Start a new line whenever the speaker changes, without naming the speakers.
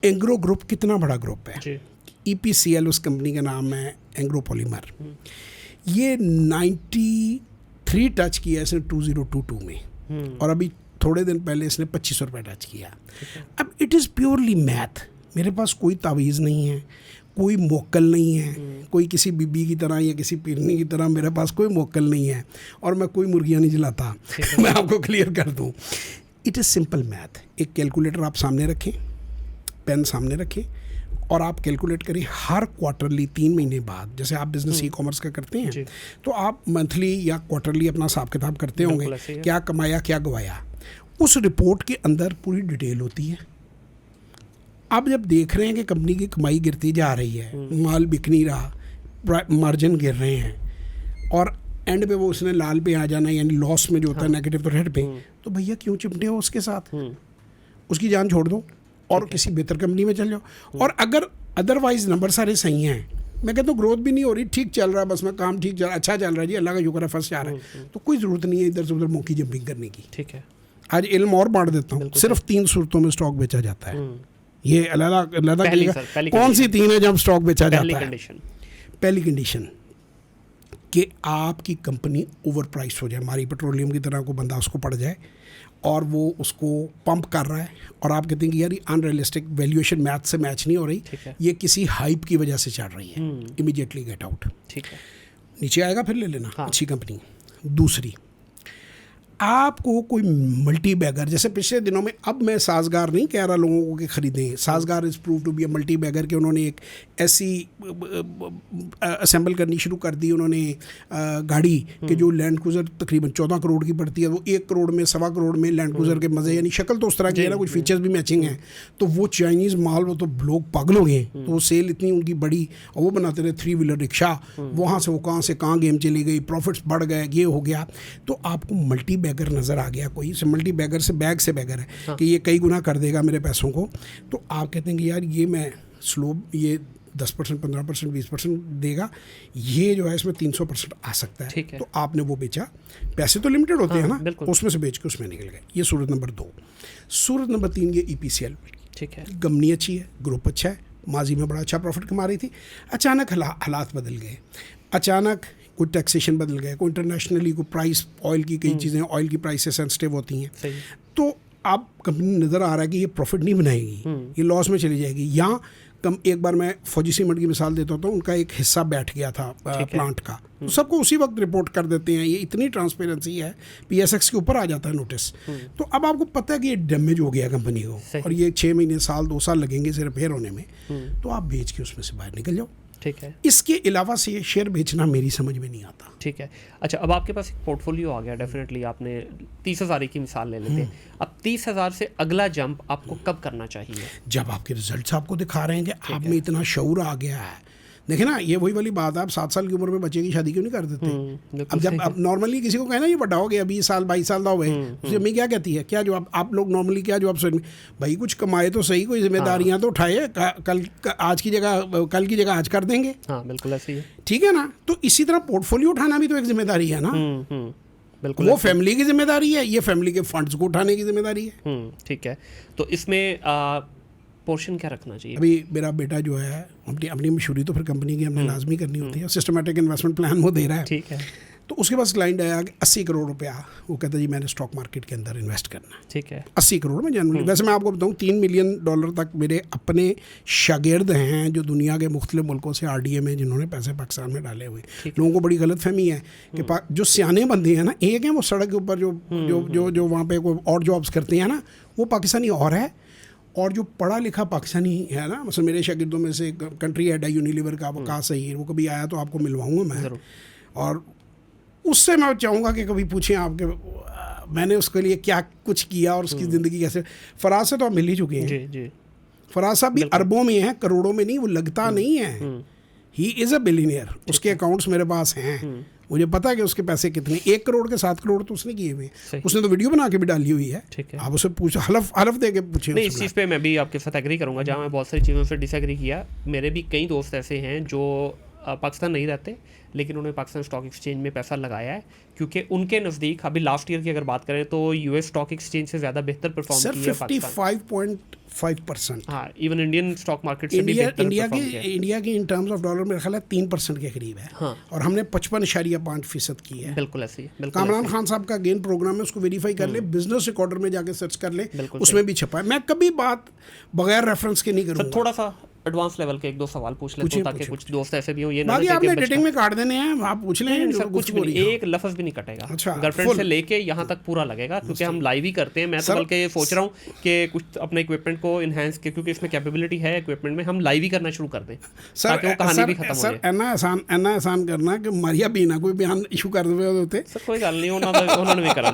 Engro group कितना बड़ा group है। EPCL उस कंपनी का नाम है, एंग्रो पॉलीमर। ये 93 टच किया इसने 2022 में और अभी थोड़े दिन पहले इसने 2500 रुपये टच किया। अब इट इज़ प्योरली मैथ। मेरे पास कोई तावीज़ नहीं है, कोई मोक्कल नहीं है, कोई किसी बीबी की तरह या किसी पीरनी की तरह मेरे पास कोई मोक्कल नहीं है और मैं कोई मुर्गियाँ नहीं जलाता। मैं आपको क्लियर कर दूँ, इट इज़ सिंपल मैथ। एक कैलकुलेटर आप सामने रखें, पेन सामने रखें और आप कैलकुलेट करें हर क्वार्टरली 3 महीने बाद, जैसे आप बिजनेस ई-कॉमर्स का करते हैं तो आप मंथली या क्वार्टरली अपना हिसाब किताब करते होंगे, क्या कमाया क्या गवाया। उस रिपोर्ट के अंदर पूरी डिटेल होती है। आप जब देख रहे हैं कि कंपनी की कमाई गिरती जा रही है, माल बिक नहीं रहा, मार्जिन गिर रहे हैं और एंड पे वो उसने लाल पे आ जाना, यानी लॉस में जो होता है नेगेटिव तो रेड पे, तो भैया क्यों चिपटे हो उसके साथ? उसकी जान छोड़ दो और किसी बेहतर कंपनी में चल जाओ। और अगर अदरवाइज नंबर सारे सही हैं, मैं कहता हूँ ग्रोथ भी नहीं हो रही, ठीक चल रहा है, बस मैं काम ठीक चल रहा, अच्छा चल रहा है जी, अल्लाह का शुक्र है, फर्स्ट जा रहा है, तो कोई ज़रूरत नहीं है इधर से उधर मोकी जंपिंग करने की।
ठीक है,
आज इल्म और बांट देता हूँ, सिर्फ 3 सूरतों में स्टॉक बेचा जाता है। ये अलग कौन सी 3 है जब स्टॉक बेचा जाता है? पहली कंडीशन कि आपकी कंपनी ओवर प्राइस हो जाए, हमारी पेट्रोलियम की तरह को बंदा उसको पड़ जाए और वो उसको पंप कर रहा है और आप कहते हैं कि यार ये अनरियलिस्टिक वैल्यूएशन मैथ से मैच नहीं हो रही, ये किसी हाइप की वजह से चल रही है, इमीडिएटली गेट आउट।
ठीक है,
नीचे आएगा फिर ले लेना। अच्छी कंपनी। दूसरी, आपको कोई मल्टी बैगर, जैसे पिछले दिनों में, अब मैं साजगार नहीं कह रहा लोगों को कि खरीदें, Sazgar is prove to be a multibagger के उन्होंने एक ऐसी असेंबल करनी शुरू कर दी उन्होंने गाड़ी कि जो लैंड क्रूज़र तकरीबन 14 करोड़ की पड़ती है, वो 1 करोड़ में 1.25 करोड़ में लैंड क्रूज़र के मज़े, यानी शक्ल तो उस तरह की है ना, कुछ फीचर्स भी मैचिंग हैं, तो वो चाइनीज़ माल, वो तो लोग पागल हो गए, तो वो सेल इतनी उनकी बड़ी, और वो बनाते रहे 3 व्हीलर रिक्शा, वहाँ से वो कहाँ से कहाँ गेम चली गई, प्रॉफिट्स बढ़ गए, ये हो गया। तो आपको मल्टी बैगर नज़र आ गया, कोई से मल्टी बैगर से बैगर है कि ये कई गुना कर देगा मेरे पैसों को, तो आप कहते हैं कि यार ये मैं स्लो, ये 10%, 15%, 20% देगा, ये जो है इसमें 300% आ सकता है, तो आपने वो बेचा। पैसे तो लिमिटेड होते हैं ना, उसमें से बेच के उसमें निकल गए। ये सूरत नंबर 2। सूरत नंबर 3, ये EPCL। ठीक है, कंपनी अच्छी है, ग्रुप अच्छा है, माजी में बड़ा अच्छा प्रॉफिट कमा रही थी, अचानक हालात बदल गए, अचानक कोई टैक्सेशन बदल गया, कोई इंटरनेशनली कोई प्राइस, ऑयल की कई चीज़ें, ऑयल की प्राइस से सेंसिटिव होती हैं, तो अब कंपनी नज़र आ रहा है कि ये प्रॉफिट नहीं बनाएगी, ये लॉस में चली जाएगी। या एक बार मैं फौजी सीमेंट की मिसाल देता हूँ, तो उनका एक हिस्सा बैठ गया था प्लांट का, तो सबको उसी वक्त रिपोर्ट कर देते हैं, ये इतनी ट्रांसपेरेंसी है, PSX के ऊपर आ जाता है नोटिस। तो अब आपको पता है कि ये डैमेज हो गया कंपनी को और ये 6 महीने, साल, 2 साल लगेंगे इसे रिपेयर होने में, तो आप बेच के उसमें से बाहर निकल जाओ।
ठीक है,
इसके अलावा से ये शेयर बेचना मेरी समझ में नहीं आता।
ठीक है, अच्छा, अब आपके पास एक पोर्टफोलियो आ गया, डेफिनेटली आपने 30,000 की मिसाल ले लेते हैं। अब 30,000 से अगला जंप आपको कब करना चाहिए?
जब आपके रिजल्ट्स आपको दिखा रहे हैं कि आप में इतना शऊर आ गया है। देखे ना, ये वही वाली बात है, आप 7 साल की उम्र में बच्चे की शादी क्यों नहीं कर देते? अब जब आप नॉर्मली किसी को कहना ये बड़ा हो गया, 20 साल 22 साल का हो गए, उसकी अम्मी क्या कहती है, क्या जवाब आप लोग नॉर्मली क्या जवाब सोच, भाई कुछ कमाए तो सही, कोई जिम्मेदारियां तो उठाए, कल आज की जगह कल की जगह आज कर देंगे।
हाँ, बिल्कुल ऐसे ही है। ठीक
है ना, तो इसी तरह पोर्टफोलियो उठाना भी तो एक जिम्मेदारी है ना। बिल्कुल, वो फैमिली की जिम्मेदारी है, ये फैमिली के फंड्स को उठाने की जिम्मेदारी है।
ठीक है, तो इसमें पोर्शन क्या रखना चाहिए?
अभी मेरा बेटा जो है, अपनी मशहूरी तो फिर कंपनी की हमने लाजमी करनी होती है, सिस्टमेटिक इन्वेस्टमेंट प्लान वो दे रहा है।
ठीक है,
तो उसके पास क्लाइंट आया कि 80 करोड़ रुपया, वो कहता है जी मैंने स्टॉक मार्केट के अंदर इन्वेस्ट करना है।
ठीक है,
80 करोड़ में जनरली, वैसे मैं आपको बताऊँ $3 मिलियन तक मेरे अपने शागिर्द हैं जो दुनिया के मुख्तलिफ मुल्कों से RDA में जिन्होंने पैसे पाकिस्तान में डाले हुए। लोगों को बड़ी गलत फहमी है कि जो सियाने बंदे हैं ना, एक हैं वो सड़क के ऊपर जो वहाँ पे कोई और जॉब्स करते हैं ना, वो पाकिस्तानी और है, और जो पढ़ा लिखा पाकिस्तानी है ना, मतलब मेरे शागिर्दों में से कंट्री हेड है यूनिलीवर का, वो कहाँ सही है, वो कभी आया तो आपको मिलवाऊंगा मैं, और उससे मैं चाहूँगा कि कभी पूछें आपके मैंने उसके लिए क्या कुछ किया और उसकी ज़िंदगी कैसे। फराज से तो आप मिल ही चुके हैं। फराज साहब भी अरबों में हैं, करोड़ों में नहीं, वो लगता नहीं है। ही इज़ अ बिलियनियर, उसके अकाउंट्स मेरे पास हैं, मुझे पता है कि उसके पैसे कितने, 1 करोड़ के 7 करोड़ तो उसने किए हुए, उसने तो वीडियो बना के भी डाली हुई है। आप उससे पूछो, हलफ दे के पूछे।
नहीं, इस चीज़ पे मैं भी आपके साथ एग्री करूँगा, जहाँ मैं बहुत सारी चीज़ों से डिसएग्री किया। मेरे भी कई दोस्त ऐसे हैं जो पाकिस्तान नहीं रहते, लेकिन उन्होंने पाकिस्तान स्टॉक एक्सचेंज में पैसा लगाया है, क्योंकि उनके नज़दीक अभी लास्ट ईयर की अगर बात करें तो यूएस स्टॉक एक्सचेंज से ज़्यादा बेहतर परफॉर्म
सर
की है पाकिस्तान।
55.5%।
हाँ, इवन इंडियन स्टॉक मार्केट से भी बेहतर परफॉर्म किया है।
इंडिया की इन टर्म्स ऑफ डॉलर मेरा ख्याल है 3% के करीब है।
हाँ।
और हमने 55.5% की है।
बिल्कुल ऐसे ही, बिल्कुल
कामरान खान साहब का गेन प्रोग्राम है, उसको वेरीफाई कर ले, बिजनेस रिकॉर्डर में जाके सर्च कर ले,
बिल्कुल
उसमें भी छपा है। मैं कभी बात बगैर रेफरेंस के नहीं
सर
करूँगा।
थोड़ा सा एडवांस लेवल के 1-2 सवाल पूछ लेता हूँ, ताकि कुछ दोस्त ऐसे भी हो ये ना
बाकी
लगे कि
आपने
बचपन-
एडिटिंग में काट देने हैं, आप पूछ लें।
नहीं
जो
सर, कुछ
गुफ्तगू
भी
हो
नहीं,
रही है।
एक लफ्ज़ भी नहीं कटेगा।
अच्छा,
गर्लफ्रेंड
full।
से लेके यहाँ तक पूरा लगेगा, क्योंकि हम लाइव ही करते हैं। मैं तो
सर-
बल्कि सोच रहा हूँ कि कुछ अपने इक्विपमेंट को इन्हेंस के, क्योंकि इसमें कैपेबिलिटी है इक्विपमेंट में, हम लाइव ही करना शुरू कर दें ताकि वो कहानी भी खत्म हो जाए।
एना आसान करना कि मारिया भी ना कोई बयान इशू कर दे होते।
सर कोई गल नहीं, उन्होंने भी करा